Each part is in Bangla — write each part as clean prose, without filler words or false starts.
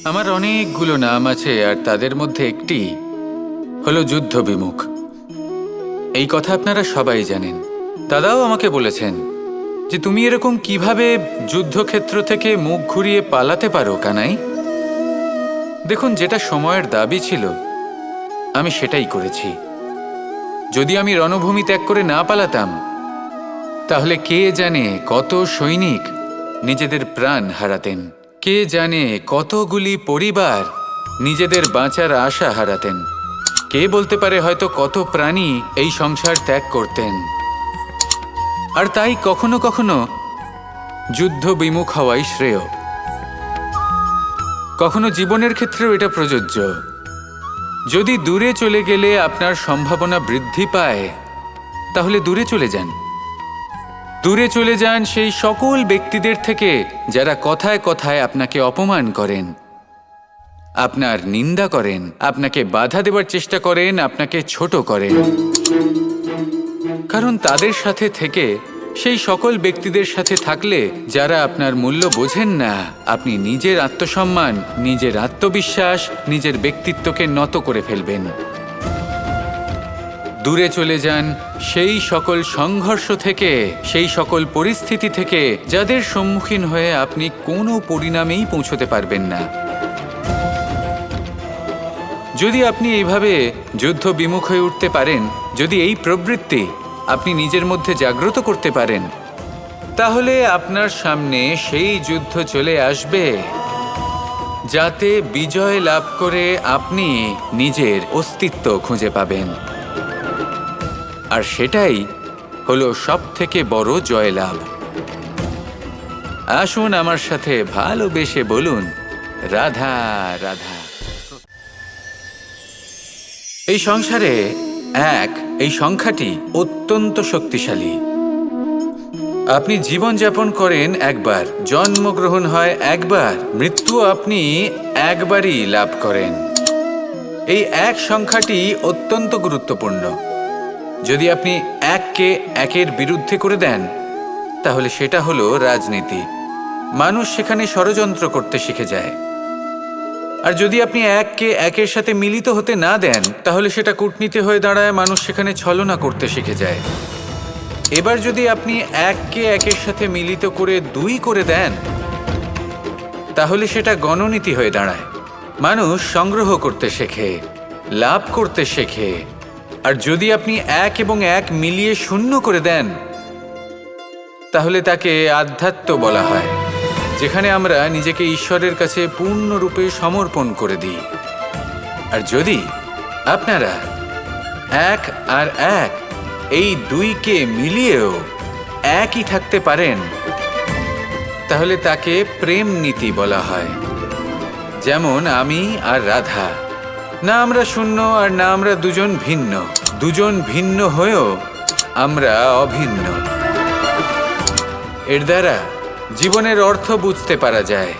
আমার অনেকগুলো নাম আছে, আর তাদের মধ্যে একটি হলো যুদ্ধ বিমুখ। এই কথা আপনারা সবাই জানেন। দাদাও আমাকে বলেছেন যে তুমি এরকম কিভাবে যুদ্ধক্ষেত্র থেকে মুখ ঘুরিয়ে পালাতে পারো কানাই। দেখুন, যেটা সময়ের দাবি ছিল আমি সেটাই করেছি। যদি আমি রণভূমি ত্যাগ করে না পালাতাম, তাহলে কে জানে কত সৈনিক নিজেদের প্রাণ হারাতেন, কে জানে কতগুলি পরিবার নিজেদের বাঁচার আশা হারাতেন, কে বলতে পারে হয়তো কত প্রাণী এই সংসার ত্যাগ করতেন। আর তাই কখনো কখনো যুদ্ধ বিমুখ হওয়াই শ্রেয়। কখনো জীবনের ক্ষেত্রেও এটা প্রযোজ্য। যদি দূরে চলে গেলে আপনার সম্ভাবনা বৃদ্ধি পায়, তাহলে দূরে চলে যান। দূরে চলে যান সেই সকল ব্যক্তিদের থেকে যারা কথায় কথায় আপনাকে অপমান করেন, আপনার নিন্দা করেন, আপনাকে বাধা দেওয়ার চেষ্টা করেন, আপনাকে ছোট করেন। কারণ তাদের সাথে থেকে, সেই সকল ব্যক্তিদের সাথে থাকলে যারা আপনার মূল্য বোঝেন না, আপনি নিজের আত্মসম্মান, নিজের আত্মবিশ্বাস, নিজের ব্যক্তিত্বকে নত করে ফেলবেন। দূরে চলে যান সেই সকল সংঘর্ষ থেকে, সেই সকল পরিস্থিতি থেকে যাদের সম্মুখীন হয়ে আপনি কোনো পরিণামেই পৌঁছতে পারবেন না। যদি আপনি এইভাবে যুদ্ধ বিমুখ হয়ে উঠতে পারেন, যদি এই প্রবৃত্তি আপনি নিজের মধ্যে জাগ্রত করতে পারেন, তাহলে আপনার সামনে সেই যুদ্ধ চলে আসবে যাতে বিজয় লাভ করে আপনি নিজের অস্তিত্ব খুঁজে পাবেন। আর সেটাই হলো সবথেকে বড় জয়লাভ। আসুন আমার সাথে ভালোবেসে বলুন, রাধা রাধা। এই সংসারে এই সংখ্যাটি অত্যন্ত শক্তিশালী। আপনি জীবনযাপন করেন একবার, জন্মগ্রহণ হয় একবার, মৃত্যু আপনি একবারই লাভ করেন। এই এক সংখ্যাটি অত্যন্ত গুরুত্বপূর্ণ। যদি আপনি এককে একের বিরুদ্ধে করে দেন, তাহলে সেটা হলো রাজনীতি। মানুষ সেখানে ষড়যন্ত্র করতে শিখে যায়। আর যদি আপনি এককে একের সাথে মিলিত হতে না দেন, তাহলে সেটা কূটনীতি হয়ে দাঁড়ায়, মানুষ সেখানে ছলনা করতে শিখে যায়। এবার যদি আপনি এককে একের সাথে মিলিত করে দুই করে দেন, তাহলে সেটা গণনীতি হয়ে দাঁড়ায়। মানুষ সংগ্রহ করতে শেখে, লাভ করতে শেখে। আর যদি আপনি এক এবং এক মিলিয়ে শূন্য করে দেন, তাহলে তাকে আধ্যাত্ম বলা হয়, যেখানে আমরা নিজেকে ঈশ্বরের কাছে পূর্ণরূপে সমর্পণ করে দিই। আর যদি আপনারা এক আর এক, এই দুইকে মিলিয়েও একই থাকতে পারেন, তাহলে তাকে প্রেম নীতি বলা হয়। যেমন আমি আর রাধা, না আমরা শূন্য আর না আমরা দুজন ভিন্ন। দুজন ভিন্ন হয়েও আমরা অভিন্ন। এর দ্বারা জীবনের অর্থ বুঝতে পারা যায়।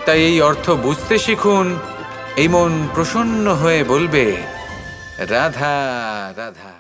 তাই এই অর্থ বুঝতে শিখুন। এই মন প্রসন্ন হয়ে বলবে, রাধা রাধা।